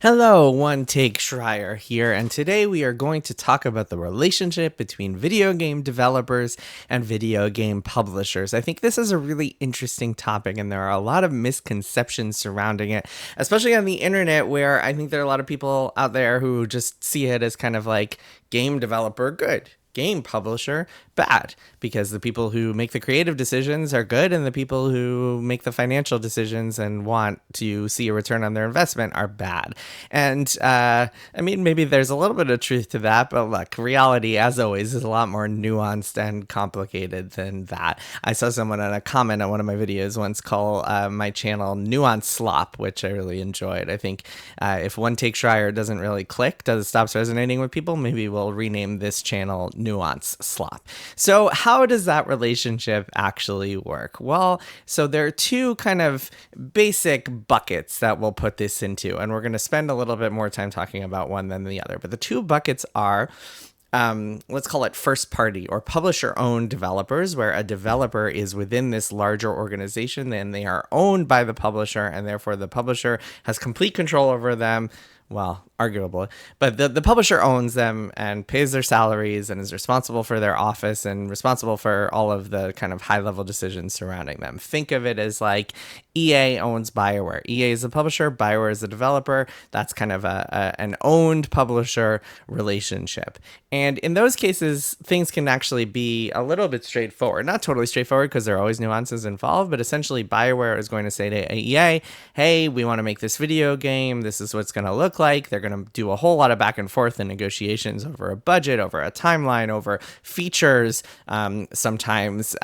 Hello, One Take Schreier here, and today we are going to talk about the relationship between video game developers and video game publishers. I think this is a really interesting topic, and there are a lot of misconceptions surrounding it, especially on the internet, where I think there are a lot of people out there who just see it as kind of like game developer good, game publisher bad, because the people who make the creative decisions are good and the people who make the financial decisions and want to see a return on their investment are bad. And I mean, maybe there's a little bit of truth to that, but look, reality, as always, is a lot more nuanced and complicated than that. I saw someone in a comment on one of my videos once call my channel Nuance Slop, which I really enjoyed. I think if One Take Schreier doesn't really click, does it stops resonating with people, maybe we'll rename this channel Nuance Slop. So how does that relationship actually work? Well, so there are two kind of basic buckets that we'll put this into, and we're going to spend a little bit more time talking about one than the other. But the two buckets are let's call it first party or publisher owned developers, where a developer is within this larger organization and they are owned by the publisher, and therefore the publisher has complete control over them. Well, arguable, but the publisher owns them and pays their salaries and is responsible for their office and responsible for all of the kind of high level decisions surrounding them. Think of it as like EA owns BioWare. EA is a publisher, BioWare is a developer. That's kind of an owned publisher relationship. And in those cases, things can actually be a little bit straightforward. Not totally straightforward because there are always nuances involved, but essentially BioWare is going to say to EA, hey, we want to make this video game. This is what it's going to look like. They're going to do a whole lot of back and forth and negotiations over a budget, over a timeline, over features. Sometimes,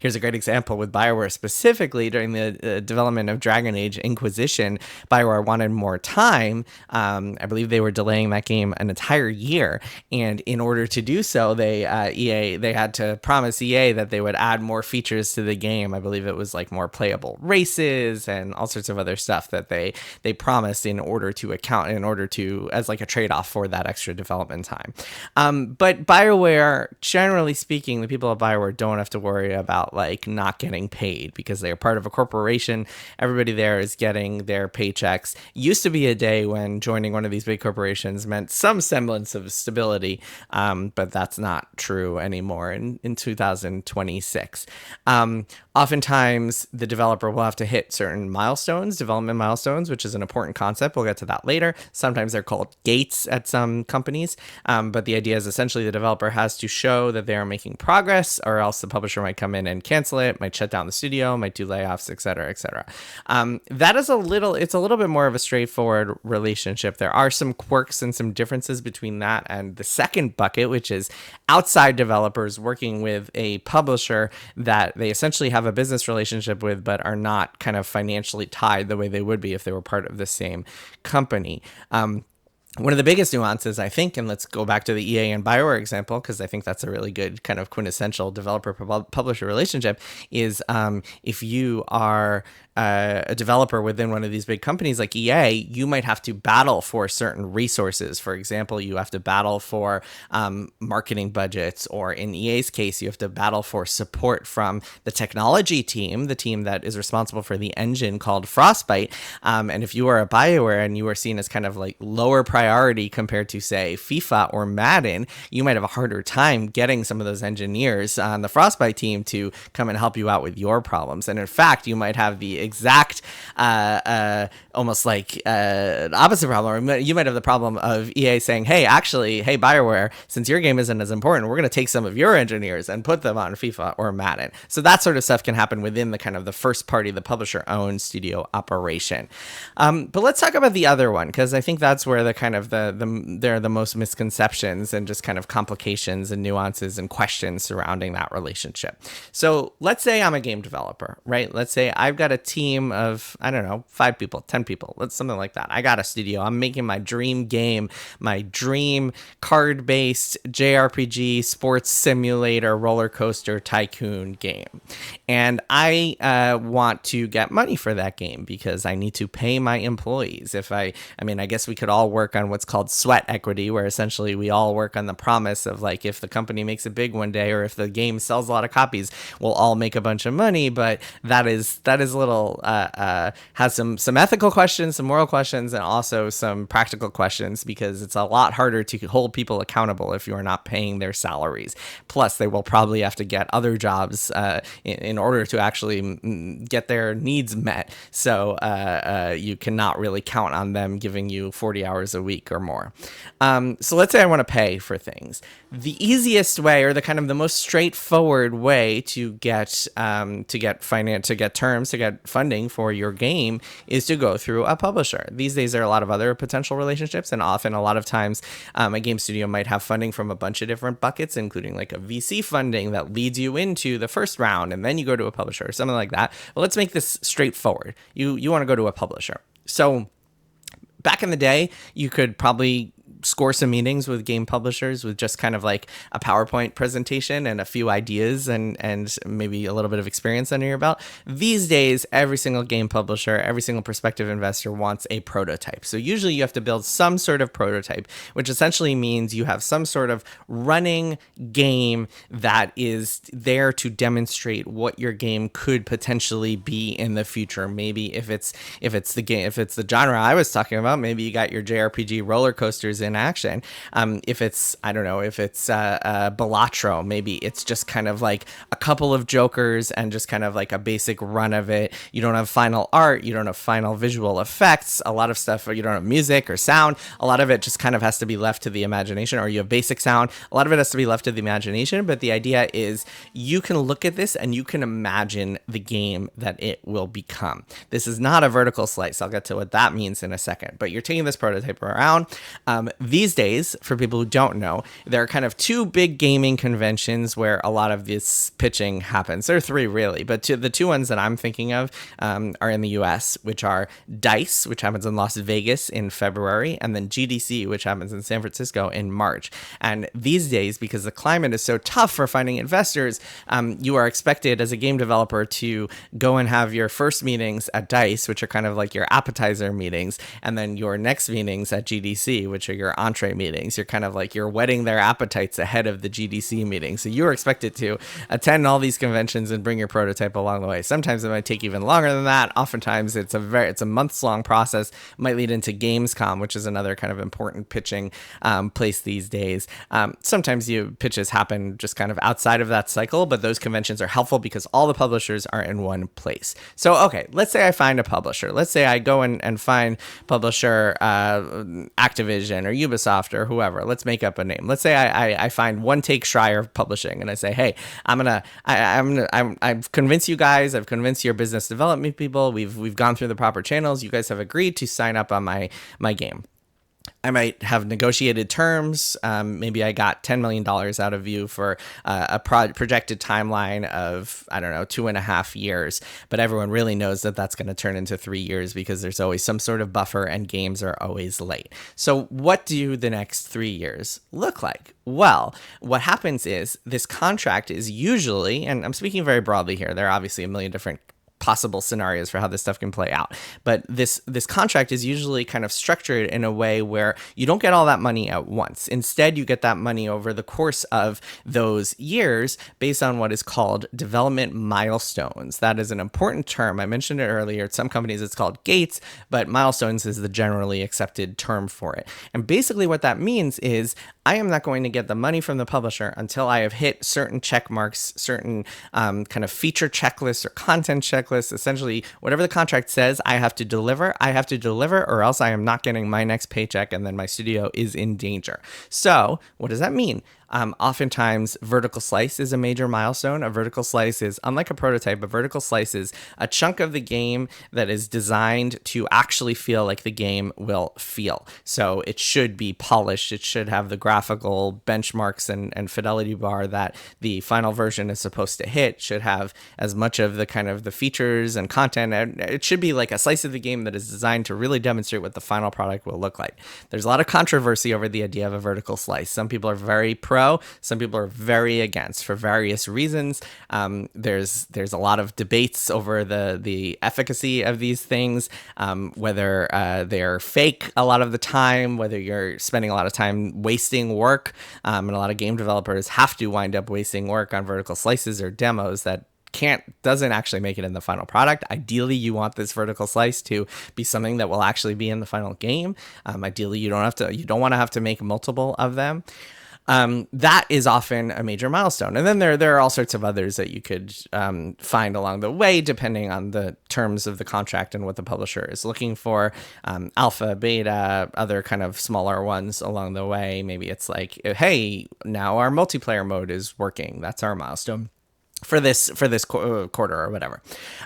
here's a great example with BioWare specifically during the development of Dragon Age Inquisition. BioWare wanted more time. I believe they were delaying that game an entire year, and in order to do so, they had to promise EA that they would add more features to the game. I believe it was like more playable races and all sorts of other stuff that they promised in order to as like a trade-off for that extra development time. But BioWare, generally speaking, the people at BioWare don't have to worry about like not getting paid because they are part of a corporation. Everybody there is getting their paychecks. Used to be a day when joining one of these big corporations meant some semblance of stability, but that's not true anymore in 2026. Oftentimes, the developer will have to hit certain milestones, development milestones, which is an important concept. We'll get to that later. Sometimes they're called gates at some companies, but the idea is essentially the developer has to show that they are making progress, or else the publisher might come in and cancel it, might shut down the studio, might do layoffs, et cetera, et cetera. That is it's a little bit more of a straightforward relationship. There are some quirks and some differences between that and the second bucket, which is outside developers working with a publisher that they essentially have a business relationship with, but are not kind of financially tied the way they would be if they were part of the same company. One of the biggest nuances, I think, and let's go back to the EA and BioWare example, because I think that's a really good kind of quintessential developer-publisher relationship, is if you are a developer within one of these big companies like EA, you might have to battle for certain resources. For example, you have to battle for marketing budgets, or in EA's case, you have to battle for support from the technology team, the team that is responsible for the engine called Frostbite. And if you are a BioWare and you are seen as kind of like lower priority compared to, say, FIFA or Madden, you might have a harder time getting some of those engineers on the Frostbite team to come and help you out with your problems. And in fact, you might have the exact almost like opposite problem. Or you might have the problem of EA saying, hey, BioWare, since your game isn't as important, we're going to take some of your engineers and put them on FIFA or Madden. So that sort of stuff can happen within the kind of the first party, the publisher owned studio operation. But let's talk about the other one, because I think that's where the kind of there are the most misconceptions and just kind of complications and nuances and questions surrounding that relationship. So let's say I'm a game developer, right? Let's say I've got a team of, I don't know, 5 people, 10 people, something like that. I got a studio. I'm making my dream game, my dream card-based JRPG sports simulator roller coaster tycoon game. And I want to get money for that game because I need to pay my employees. I guess we could all work on what's called sweat equity, where essentially we all work on the promise of like, if the company makes it big one day, or if the game sells a lot of copies, we'll all make a bunch of money. But that is a little has some ethical questions, some moral questions, and also some practical questions, because it's a lot harder to hold people accountable if you are not paying their salaries. Plus, they will probably have to get other jobs in order to actually get their needs met. So you cannot really count on them giving you 40 hours a week or more. So let's say I want to pay for things. The easiest way, or the kind of the most straightforward way to get funding for your game, is to go through a publisher. These days there are a lot of other potential relationships, and often a lot of times a game studio might have funding from a bunch of different buckets, including like a VC funding that leads you into the first round, and then you go to a publisher or something like that. Well, let's make this straightforward. You want to go to a publisher. So back in the day, you could probably score some meetings with game publishers with just kind of like a PowerPoint presentation and a few ideas and maybe a little bit of experience under your belt. These days, every single game publisher, every single prospective investor wants a prototype. So usually you have to build some sort of prototype, which essentially means you have some sort of running game that is there to demonstrate what your game could potentially be in the future. Maybe if it's the genre I was talking about, maybe you got your JRPG roller coasters in action. If it's Balatro, maybe it's just kind of like a couple of jokers and just kind of like a basic run of it. You don't have final art, you don't have final visual effects, a lot of stuff, or you don't have music or sound. A lot of it just kind of has to be left to the imagination, or you have basic sound. A lot of it has to be left to the imagination, but the idea is you can look at this and you can imagine the game that it will become. This is not a vertical slice. I'll get to what that means in a second, but you're taking this prototype around. These days, for people who don't know, there are kind of two big gaming conventions where a lot of this pitching happens. There are three really, but the two ones that I'm thinking of are in the US, which are DICE, which happens in Las Vegas in February, and then GDC, which happens in San Francisco in March. And these days, because the climate is so tough for finding investors, you are expected as a game developer to go and have your first meetings at DICE, which are kind of like your appetizer meetings, and then your next meetings at GDC, which are your entree meetings. You're kind of like, you're whetting their appetites ahead of the GDC meeting. So you are expected to attend all these conventions and bring your prototype along the way. Sometimes it might take even longer than that. Oftentimes it's a months long process. It might lead into Gamescom, which is another kind of important pitching place these days. Sometimes pitches happen just kind of outside of that cycle, but those conventions are helpful because all the publishers are in one place. So, okay, let's say I find a publisher. Let's say I go and find publisher Activision or Ubisoft or whoever. Let's make up a name. Let's say I find One Take Schreier Publishing, and I say, hey, I've convinced you guys. I've convinced your business development people. We've gone through the proper channels. You guys have agreed to sign up on my game. I might have negotiated terms. Maybe I got $10 million out of you for a projected timeline of, 2.5 years. But everyone really knows that that's going to turn into 3 years because there's always some sort of buffer and games are always late. So what do the next 3 years look like? Well, what happens is this contract is usually, and I'm speaking very broadly here, there are obviously a million different possible scenarios for how this stuff can play out. But this contract is usually kind of structured in a way where you don't get all that money at once. Instead, you get that money over the course of those years based on what is called development milestones. That is an important term. I mentioned it earlier. At some companies, it's called gates, but milestones is the generally accepted term for it. And basically what that means is I am not going to get the money from the publisher until I have hit certain check marks, certain kind of feature checklists or content checklists. Essentially, whatever the contract says I have to deliver, or else I am not getting my next paycheck, and then my studio is in danger. So what does that mean? Oftentimes, vertical slice is a major milestone. A vertical slice is, unlike a prototype, a vertical slice is a chunk of the game that is designed to actually feel like the game will feel. So it should be polished. It should have the graphical benchmarks and fidelity bar that the final version is supposed to hit. It should have as much of the kind of the features and content. And it should be like a slice of the game that is designed to really demonstrate what the final product will look like. There's a lot of controversy over the idea of a vertical slice. Some people are very pro pro. Some people are very against for various reasons. There's a lot of debates over the efficacy of these things, whether they're fake a lot of the time, whether you're spending a lot of time wasting work, and a lot of game developers have to wind up wasting work on vertical slices or demos that doesn't actually make it in the final product. Ideally, you want this vertical slice to be something that will actually be in the final game. Ideally, you don't want to have to make multiple of them. That is often a major milestone. And then there are all sorts of others that you could find along the way, depending on the terms of the contract and what the publisher is looking for. Alpha, beta, other kind of smaller ones along the way. Maybe it's like, hey, now our multiplayer mode is working. That's our milestone for this quarter or whatever.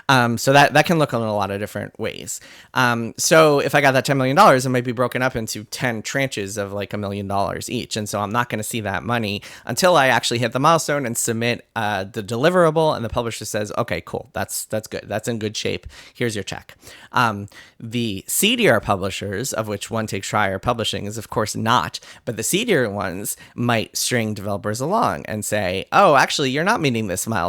So that can look in a lot of different ways. So if I got that $10 million, it might be broken up into 10 tranches of like $1 million each. And so I'm not going to see that money until I actually hit the milestone and submit the deliverable, and the publisher says, okay, cool. That's good. That's in good shape. Here's your check. The seedier publishers, of which One Take Schreier Publishing is of course not, but the seedier ones might string developers along and say, oh, actually, you're not meeting this milestone.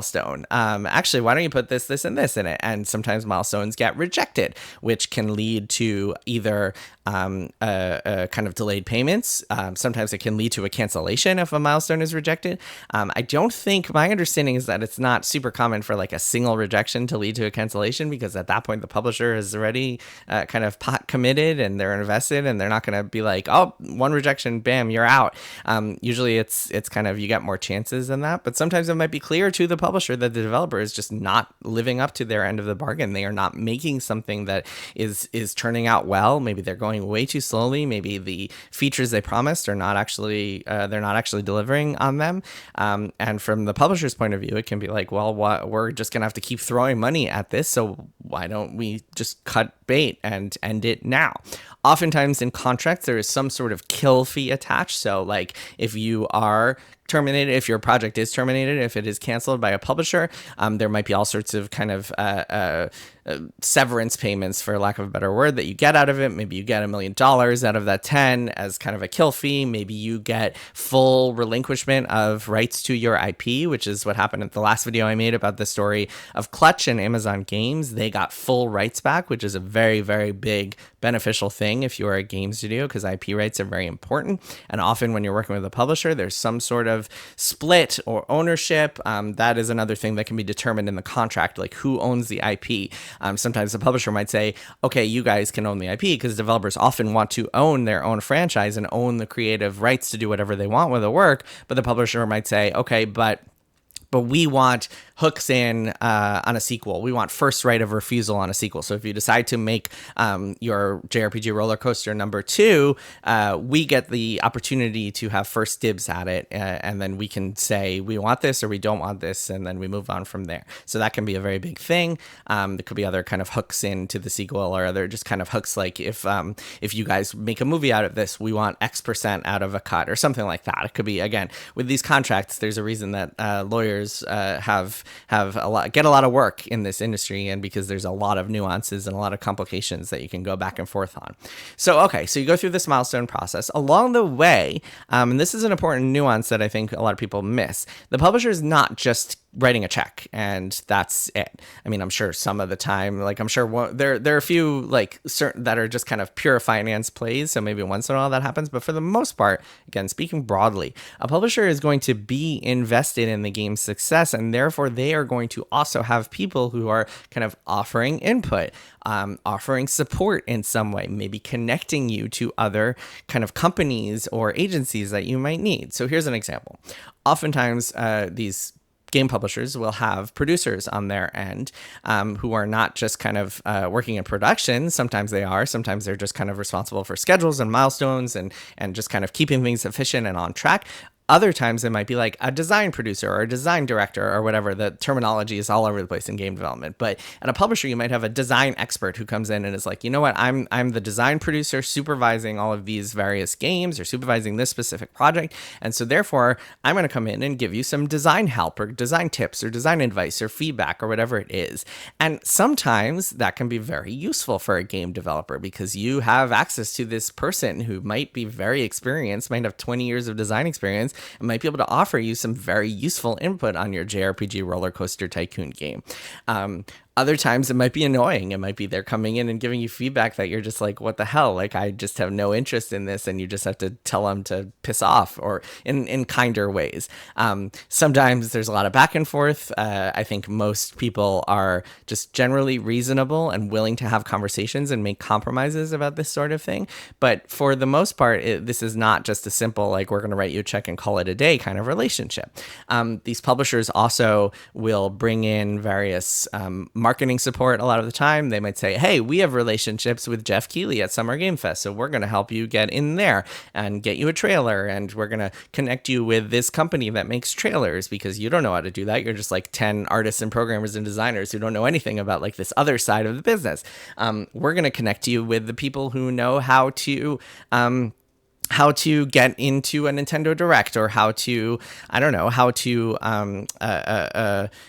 Actually, why don't you put this, and this in it? And sometimes milestones get rejected, which can lead to either kind of delayed payments. Sometimes it can lead to a cancellation if a milestone is rejected. My understanding is that it's not super common for like a single rejection to lead to a cancellation, because at that point the publisher is already kind of committed and they're invested, and they're not going to be like, oh, one rejection, bam, you're out. Usually it's kind of, you get more chances than that, but sometimes it might be clear to the publisher that the developer is just not living up to their end of the bargain. They are not making something that is turning out well. Maybe they're going way too slowly. Maybe the features they promised are not actually they're not actually delivering on them. And from the publisher's point of view, it can be like, well, we're just gonna have to keep throwing money at this, so why don't we just cut bait and end it now? Oftentimes in contracts, there is some sort of kill fee attached. So like if you are terminated, if your project is terminated, if it is canceled by a publisher, there might be all sorts of kind of severance payments, for lack of a better word, that you get out of it. Maybe you get $1 million out of that 10 as kind of a kill fee. Maybe you get full relinquishment of rights to your IP, which is what happened in the last video I made about the story of Clutch and Amazon Games. They got full rights back, which is a very, very big beneficial thing if you are a game studio, because IP rights are very important. And often when you're working with a publisher, there's some sort of split or ownership. That is another thing that can be determined in the contract, like who owns the IP. Sometimes the publisher might say, okay, you guys can own the IP, because developers often want to own their own franchise and own the creative rights to do whatever they want with the work. But the publisher might say, okay, but we want hooks in on a sequel. We want first right of refusal on a sequel. So if you decide to make your JRPG Roller Coaster number 2, we get the opportunity to have first dibs at it, and then we can say we want this or we don't want this, and then we move on from there. So that can be a very big thing. There could be other kind of hooks into the sequel, or other just kind of hooks like if you guys make a movie out of this, we want X% out of a cut or something like that. It could be, again, with these contracts, there's a reason that lawyers get a lot of work in this industry, and because there's a lot of nuances and a lot of complications that you can go back and forth on. So you go through this milestone process. Along the way, and this is an important nuance that I think a lot of people miss, the publisher is not just writing a check and that's it. I mean, I'm sure some of the time, like I'm sure there are a few like certain that are just kind of pure finance plays, so maybe once in a while that happens, but for the most part, again, speaking broadly, a publisher is going to be invested in the game's success, and therefore they are going to also have people who are kind of offering input, offering support in some way, maybe connecting you to other kind of companies or agencies that you might need. So here's an example. Oftentimes these game publishers will have producers on their end who are not just kind of working in production. Sometimes they are. Sometimes they're just kind of responsible for schedules and milestones and just kind of keeping things efficient and on track. Other times it might be like a design producer or a design director or whatever. The terminology is all over the place in game development. But at a publisher, you might have a design expert who comes in and is like, you know what, I'm the design producer supervising all of these various games or supervising this specific project. And so therefore, I'm going to come in and give you some design help or design tips or design advice or feedback or whatever it is. And sometimes that can be very useful for a game developer, because you have access to this person who might be very experienced, might have 20 years of design experience, and might be able to offer you some very useful input on your JRPG Roller Coaster Tycoon game. Other times it might be annoying. It might be they're coming in and giving you feedback that you're just like, what the hell? Like, I just have no interest in this. And you just have to tell them to piss off, or in kinder ways. Sometimes there's a lot of back and forth. I think most people are just generally reasonable and willing to have conversations and make compromises about this sort of thing. But for the most part, this is not just a simple, like, we're going to write you a check and call it a day kind of relationship. These publishers also will bring in various marketing support a lot of the time. They might say, hey, we have relationships with Jeff Keighley at Summer Game Fest, so we're going to help you get in there and get you a trailer, and we're going to connect you with this company that makes trailers, because you don't know how to do that. You're just like 10 artists and programmers and designers who don't know anything about like this other side of the business. We're going to connect you with the people who know how to get into a Nintendo Direct, or how to, I don't know, how to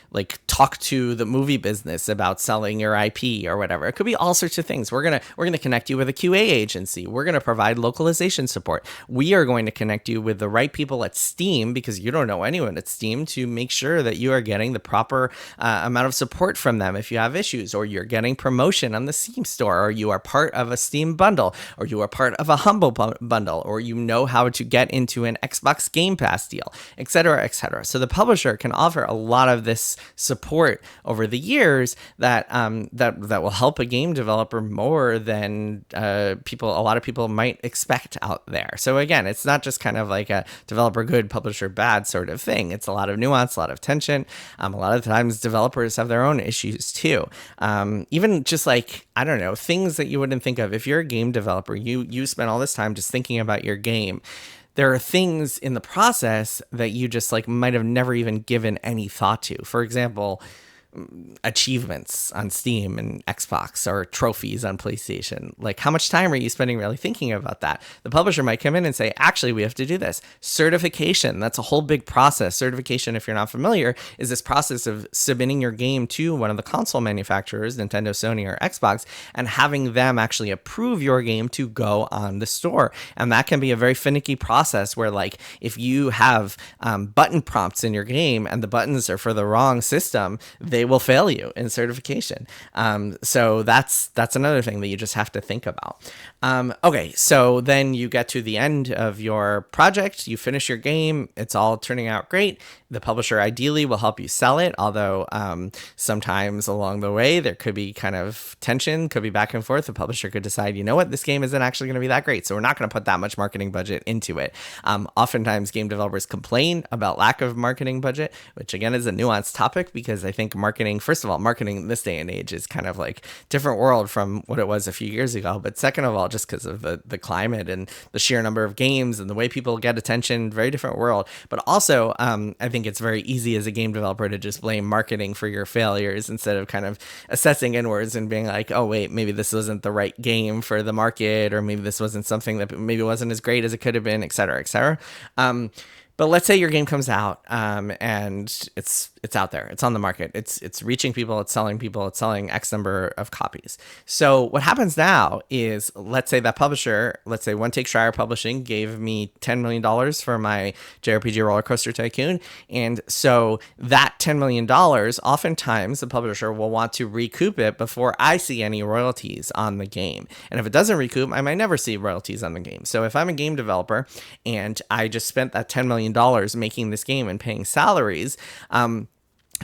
like talk to the movie business about selling your IP or whatever. It could be all sorts of things. We're gonna connect you with a QA agency. We're gonna provide localization support. We are going to connect you with the right people at Steam, because you don't know anyone at Steam, to make sure that you are getting the proper amount of support from them if you have issues, or you're getting promotion on the Steam store, or you are part of a Steam bundle, or you are part of a Humble bundle, or you know how to get into an Xbox Game Pass deal, etc., etc. So the publisher can offer a lot of this support over the years that will help a game developer more than a lot of people might expect out there. So again, it's not just kind of like a developer good, publisher bad sort of thing. It's a lot of nuance, a lot of tension. A lot of times developers have their own issues too. Even just like, I don't know, things that you wouldn't think of. If you're a game developer, you spend all this time just thinking about your game. There are things in the process that you just like might have never even given any thought to. For example, achievements on Steam and Xbox, or trophies on PlayStation. Like, how much time are you spending really thinking about that? The publisher might come in and say, actually, we have to do this. Certification, that's a whole big process. Certification, if you're not familiar, is this process of submitting your game to one of the console manufacturers, Nintendo, Sony, or Xbox, and having them actually approve your game to go on the store. And that can be a very finicky process where, like, if you have button prompts in your game and the buttons are for the wrong system, they will fail you in certification. So that's another thing that you just have to think about. Okay, so then you get to the end of your project, you finish your game, it's all turning out great. The publisher ideally will help you sell it, although sometimes along the way there could be kind of tension, could be back and forth. The publisher could decide, you know what, this game isn't actually going to be that great, so we're not going to put that much marketing budget into it. Oftentimes game developers complain about lack of marketing budget, which again is a nuanced topic, because I think marketing, first of all, marketing in this day and age is kind of like different world from what it was a few years ago. But second of all, just because of the climate and the sheer number of games and the way people get attention, very different world. But also, I think it's very easy as a game developer to just blame marketing for your failures, instead of kind of assessing inwards and being like, oh wait, maybe this wasn't the right game for the market, or maybe this wasn't something that maybe wasn't as great as it could have been, et cetera, et cetera. But let's say your game comes out and it's out there, it's on the market, it's reaching people, it's selling X number of copies. So what happens now is, let's say that publisher, let's say One Take Schreier Publishing gave me $10 million for my JRPG Roller Coaster Tycoon. And so that $10 million, oftentimes the publisher will want to recoup it before I see any royalties on the game. And if it doesn't recoup, I might never see royalties on the game. So if I'm a game developer and I just spent that $10 million making this game and paying salaries,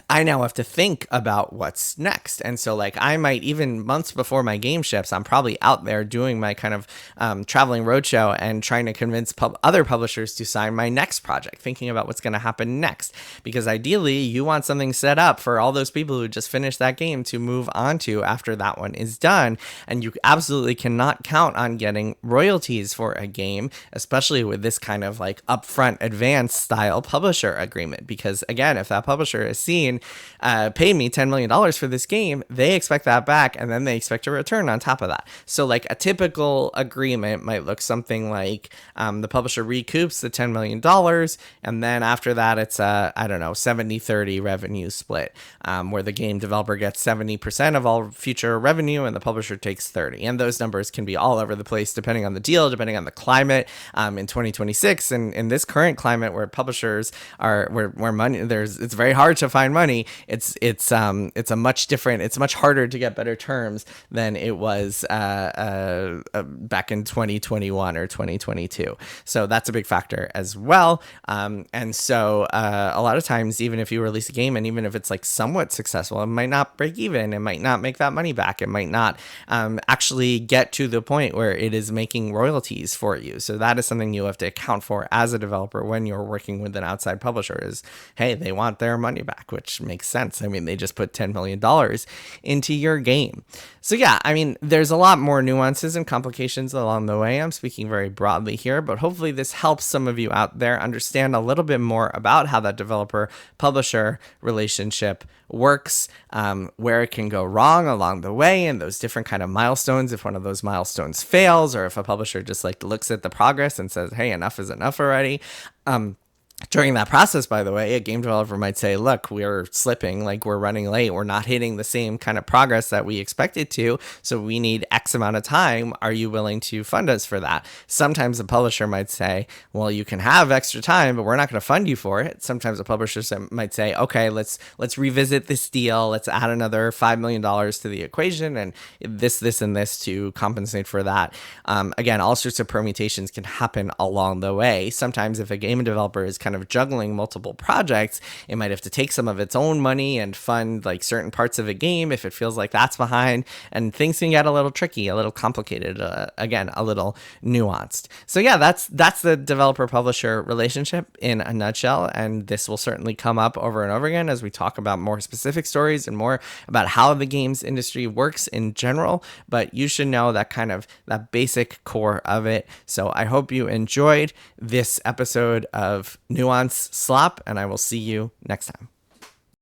I now have to think about what's next. And so like I might, even months before my game ships, I'm probably out there doing my kind of traveling roadshow and trying to convince other publishers to sign my next project, thinking about what's going to happen next. Because ideally you want something set up for all those people who just finished that game to move on to after that one is done. And you absolutely cannot count on getting royalties for a game, especially with this kind of like upfront advanced style publisher agreement. Because again, if that publisher is seeing paid me $10 million for this game, they expect that back, and then they expect a return on top of that. So like a typical agreement might look something like the publisher recoups the $10 million, and then after that it's a, I don't know, 70-30 revenue split, where the game developer gets 70% of all future revenue and the publisher takes 30. And those numbers can be all over the place depending on the deal, depending on the climate. In 2026, and in this current climate where publishers are, where money, it's very hard to find money. It's a much different, it's much harder to get better terms than it was back in 2021 or 2022. So that's a big factor as well. And so a lot of times, even if you release a game and even if it's like somewhat successful, it might not break even, it might not make that money back, it might not actually get to the point where it is making royalties for you. So that is something you have to account for as a developer when you're working with an outside publisher is, hey, they want their money back, which makes sense. I mean, they just put $10 million into your game. So yeah, I mean, there's a lot more nuances and complications along the way. I'm speaking very broadly here, but hopefully this helps some of you out there understand a little bit more about how that developer-publisher relationship works, where it can go wrong along the way, and those different kind of milestones. If one of those milestones fails, or if a publisher just like looks at the progress and says, hey, enough is enough already. During that process, by the way, a game developer might say, look, we're slipping, like we're running late, we're not hitting the same kind of progress that we expected to, so we need X amount of time. Are you willing to fund us for that? Sometimes a publisher might say, well, you can have extra time, but we're not going to fund you for it. Sometimes a publisher might say, okay, let's revisit this deal. Let's add another $5 million to the equation, and this, and this to compensate for that. Again, all sorts of permutations can happen along the way. Sometimes if a game developer is kind of juggling multiple projects, it might have to take some of its own money and fund like certain parts of a game if it feels like that's behind, and things can get a little tricky, a little complicated, again, a little nuanced. So yeah, that's the developer-publisher relationship in a nutshell, and this will certainly come up over and over again as we talk about more specific stories and more about how the games industry works in general, but you should know that kind of that basic core of it. So I hope you enjoyed this episode of Nuance Slop, and I will see you next time.